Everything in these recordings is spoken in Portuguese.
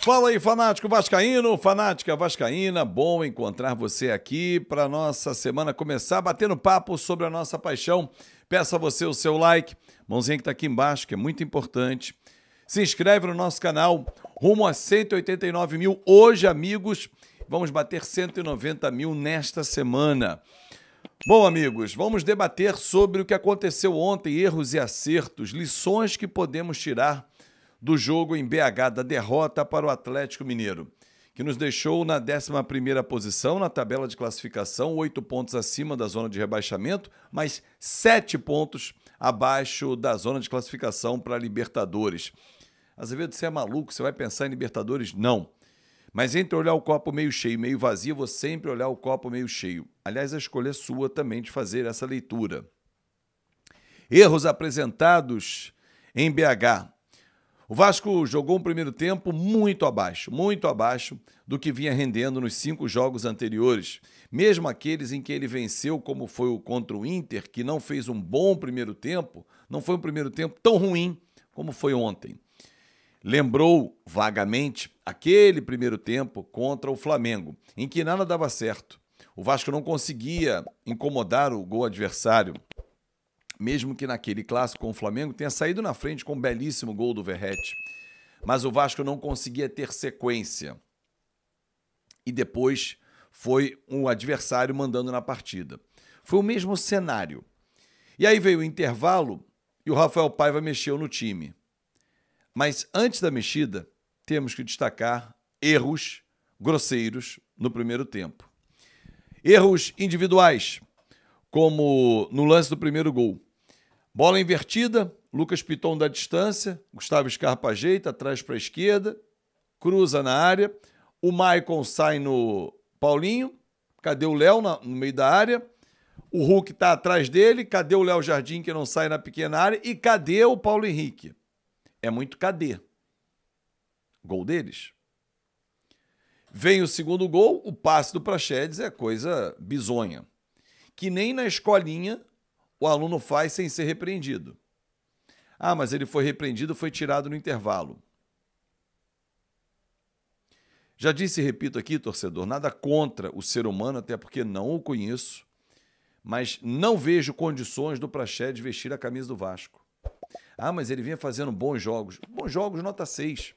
Fala aí, fanático vascaíno, fanática vascaína, bom encontrar você aqui para nossa semana começar batendo papo sobre a nossa paixão. Peço a você o seu like, mãozinha que está aqui embaixo, que é muito importante. Se inscreve no nosso canal, rumo a 189 mil hoje, amigos. Vamos bater 190 mil nesta semana. Bom, amigos, vamos debater sobre o que aconteceu ontem, erros e acertos, lições que podemos tirar do jogo em BH, da derrota para o Atlético Mineiro, que nos deixou na 11ª posição na tabela de classificação, 8 pontos acima da zona de rebaixamento, mas 7 pontos abaixo da zona de classificação para a Libertadores. Azevedo, você é maluco? Você vai pensar em Libertadores? Não. Mas entre olhar o copo meio cheio e meio vazio, vou sempre olhar o copo meio cheio. Aliás, a escolha é sua também de fazer essa leitura. Erros apresentados em BH. O Vasco jogou um primeiro tempo muito abaixo do que vinha rendendo nos 5 jogos anteriores. Mesmo aqueles em que ele venceu, como foi o contra o Inter, que não fez um bom primeiro tempo, não foi um primeiro tempo tão ruim como foi ontem. Lembrou vagamente aquele primeiro tempo contra o Flamengo, em que nada dava certo. O Vasco não conseguia incomodar o gol adversário, mesmo que naquele clássico com o Flamengo tenha saído na frente com um belíssimo gol do Verratti. Mas o Vasco não conseguia ter sequência. E depois foi um adversário mandando na partida. Foi o mesmo cenário. E aí veio o intervalo e o Rafael Paiva mexeu no time. Mas antes da mexida, temos que destacar erros grosseiros no primeiro tempo. Erros individuais, como no lance do primeiro gol. Bola invertida, Lucas Piton da distância, Gustavo Scarpa ajeita, traz para a esquerda, cruza na área, o Maicon sai no Paulinho, cadê o Léo no meio da área? O Hulk está atrás dele, cadê o Léo Jardim que não sai na pequena área? E cadê o Paulo Henrique? É muito cadê? Gol deles. Vem o segundo gol, o passe do Praxedes é coisa bizonha, que nem na escolinha o aluno faz sem ser repreendido. Ah, mas ele foi repreendido, foi tirado no intervalo. Já disse e repito aqui, torcedor, nada contra o ser humano, até porque não o conheço, mas não vejo condições do Praxedes vestir a camisa do Vasco. Ah, mas ele vinha fazendo bons jogos. Bons jogos, nota 6.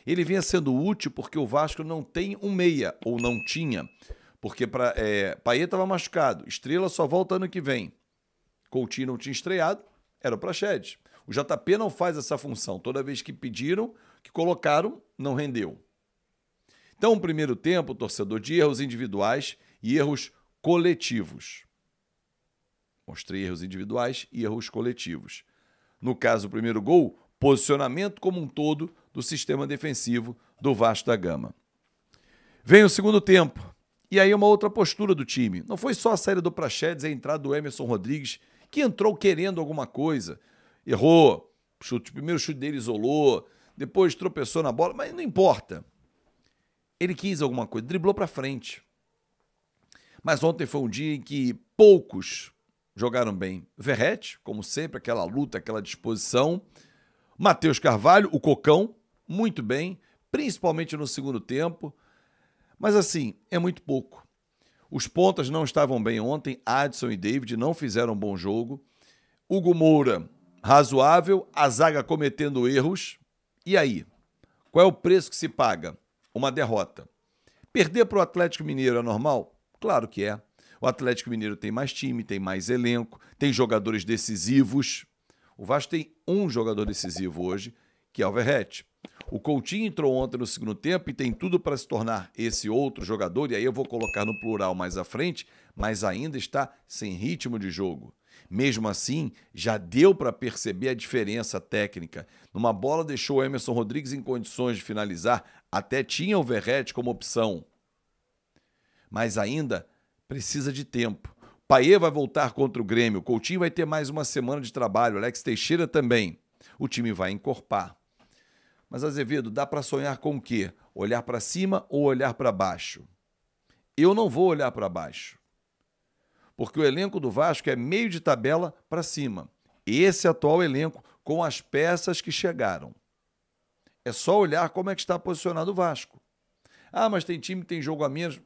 Ele vinha sendo útil porque o Vasco não tem um meia, ou não tinha, porque Payet estava machucado. Estrela só volta ano que vem. Coutinho não tinha estreado, era o Praxedes. O JP não faz essa função. Toda vez que pediram, que colocaram, não rendeu. Então, um primeiro tempo, torcedor, de erros individuais e erros coletivos. Mostrei erros individuais e erros coletivos. No caso do primeiro gol, posicionamento como um todo do sistema defensivo do Vasco da Gama. Vem o segundo tempo. E aí uma outra postura do time. Não foi só a saída do Praxedes e a entrada do Emerson Rodrigues, que entrou querendo alguma coisa. Errou, primeiro chute dele isolou, depois tropeçou na bola, mas não importa. Ele quis alguma coisa, driblou para frente. Mas ontem foi um dia em que poucos jogaram bem. Verratti, como sempre, aquela luta, aquela disposição. Matheus Carvalho, o Cocão, muito bem, principalmente no segundo tempo. Mas assim, é muito pouco. Os pontas não estavam bem ontem, Adson e David não fizeram um bom jogo. Hugo Moura, razoável, a zaga cometendo erros. E aí? Qual é o preço que se paga? Uma derrota. Perder para o Atlético Mineiro é normal? Claro que é. O Atlético Mineiro tem mais time, tem mais elenco, tem jogadores decisivos. O Vasco tem um jogador decisivo hoje, que é o Verratti. O Coutinho entrou ontem no segundo tempo e tem tudo para se tornar esse outro jogador, e aí eu vou colocar no plural mais à frente, mas ainda está sem ritmo de jogo. Mesmo assim, já deu para perceber a diferença técnica. Numa bola deixou o Emerson Rodrigues em condições de finalizar, até tinha o Verratti como opção. Mas ainda precisa de tempo. Payet vai voltar contra o Grêmio, Coutinho vai ter mais uma semana de trabalho, Alex Teixeira também. O time vai encorpar. Mas, Azevedo, dá para sonhar com o quê? Olhar para cima ou olhar para baixo? Eu não vou olhar para baixo, porque o elenco do Vasco é meio de tabela para cima. Esse atual elenco com as peças que chegaram. É só olhar como é que está posicionado o Vasco. Ah, mas tem time que tem jogo a menos.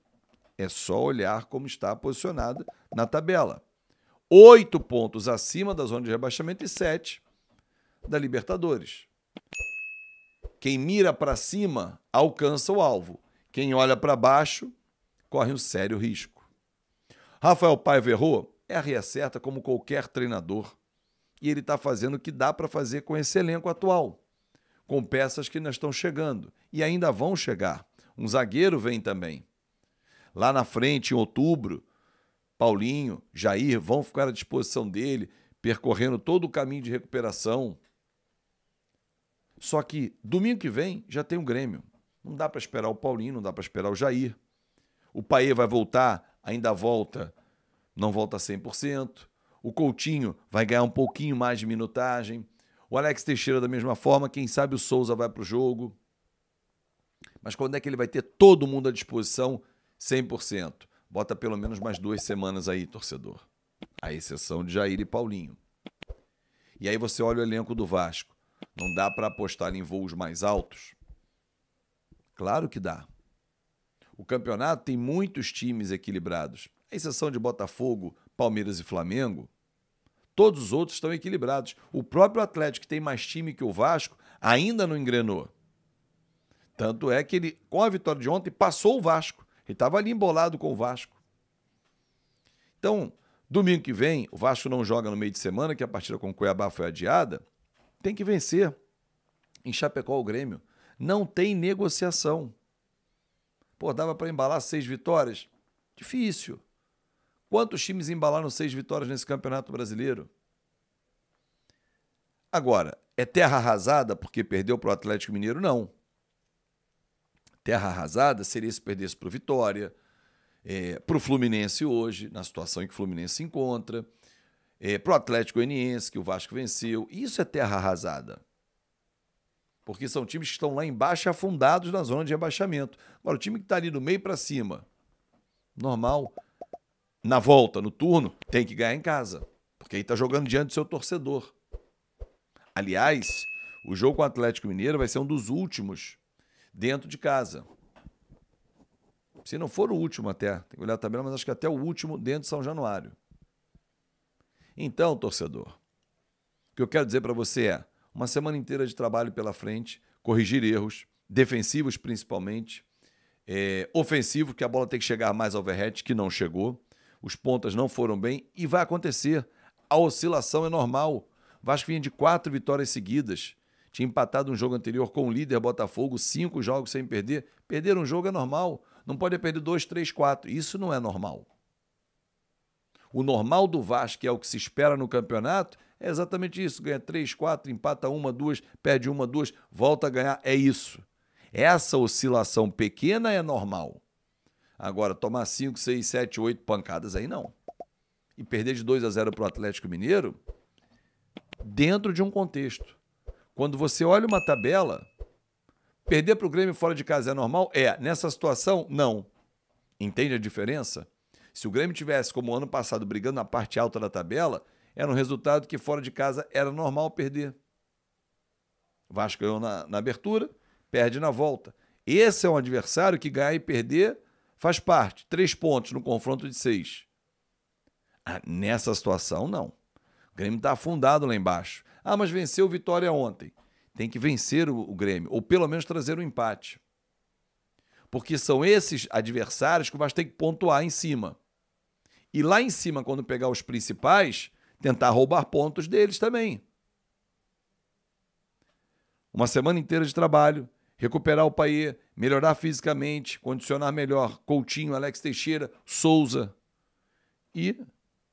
É só olhar como está posicionado na tabela. 8 pontos acima da zona de rebaixamento e 7 da Libertadores. Quem mira para cima alcança o alvo. Quem olha para baixo corre um sério risco. Rafael Paiva errou? Erra e acerta como qualquer treinador. E ele está fazendo o que dá para fazer com esse elenco atual, com peças que ainda estão chegando e ainda vão chegar. Um zagueiro vem também. Lá na frente, em outubro, Paulinho, Jair vão ficar à disposição dele, percorrendo todo o caminho de recuperação. Só que domingo que vem já tem o Grêmio. Não dá para esperar o Paulinho, não dá para esperar o Jair. O Payet vai voltar, ainda volta, não volta 100%. O Coutinho vai ganhar um pouquinho mais de minutagem. O Alex Teixeira da mesma forma, quem sabe o Souza vai para o jogo. Mas quando é que ele vai ter todo mundo à disposição 100%? Bota pelo menos mais 2 semanas aí, torcedor. À exceção de Jair e Paulinho. E aí você olha o elenco do Vasco. Não dá para apostar em voos mais altos? Claro que dá. O campeonato tem muitos times equilibrados. À exceção de Botafogo, Palmeiras e Flamengo, todos os outros estão equilibrados. O próprio Atlético, que tem mais time que o Vasco, ainda não engrenou. Tanto é que ele, com a vitória de ontem, passou o Vasco. Ele estava ali embolado com o Vasco. Então, domingo que vem, o Vasco não joga no meio de semana, que a partida com o Cuiabá foi adiada. Tem que vencer. Em Chapecó, o Grêmio. Não tem negociação. Pô, dava para embalar 6 vitórias? Difícil. Quantos times embalaram 6 vitórias nesse Campeonato Brasileiro? Agora, é terra arrasada porque perdeu para o Atlético Mineiro? Não. Terra arrasada seria se perdesse para o Vitória, para o Fluminense hoje, na situação em que o Fluminense se encontra, para o Atlético Goianiense, que o Vasco venceu. Isso é terra arrasada. Porque são times que estão lá embaixo afundados na zona de rebaixamento. Agora, o time que está ali do meio para cima, normal, na volta, no turno, tem que ganhar em casa. Porque aí está jogando diante do seu torcedor. Aliás, o jogo com o Atlético Mineiro vai ser um dos últimos dentro de casa. Se não for o último até, tem que olhar a tabela, mas acho que até o último dentro de São Januário. Então, torcedor, o que eu quero dizer para você é uma semana inteira de trabalho pela frente, corrigir erros, defensivos principalmente, ofensivo, que a bola tem que chegar mais ao overhead, que não chegou, os pontas não foram bem e vai acontecer. A oscilação é normal. O Vasco vinha de 4 vitórias seguidas, tinha empatado um jogo anterior com o líder Botafogo, 5 jogos sem perder. Perder um jogo é normal, não pode perder 2, 3, 4, isso não é normal. O normal do Vasco, que é o que se espera no campeonato, é exatamente isso. Ganha 3, 4, empata 1, 2, perde 1, 2, volta a ganhar. É isso. Essa oscilação pequena é normal. Agora, tomar 5, 6, 7, 8 pancadas aí não. E perder de 2-0 para o Atlético Mineiro, dentro de um contexto. Quando você olha uma tabela, perder para o Grêmio fora de casa é normal? Nessa situação, não. Entende a diferença? Se o Grêmio tivesse, como o ano passado, brigando na parte alta da tabela, era um resultado que fora de casa era normal perder. O Vasco ganhou na abertura, perde na volta. Esse é um adversário que ganhar e perder faz parte. 3 pontos no confronto de 6. Nessa situação, não. O Grêmio está afundado lá embaixo. Mas venceu o Vitória ontem. Tem que vencer o Grêmio, ou pelo menos trazer um empate. Porque são esses adversários que o Vasco tem que pontuar em cima. E lá em cima, quando pegar os principais, tentar roubar pontos deles também. Uma semana inteira de trabalho, recuperar o Payet, melhorar fisicamente, condicionar melhor Coutinho, Alex Teixeira, Souza. E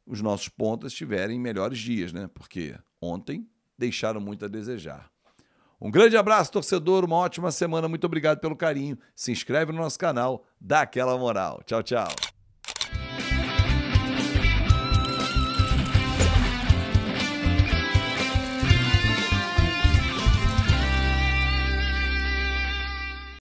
os nossos pontas tiverem melhores dias, né? Porque ontem deixaram muito a desejar. Um grande abraço, torcedor, uma ótima semana, muito obrigado pelo carinho. Se inscreve no nosso canal, dá aquela moral. Tchau, tchau.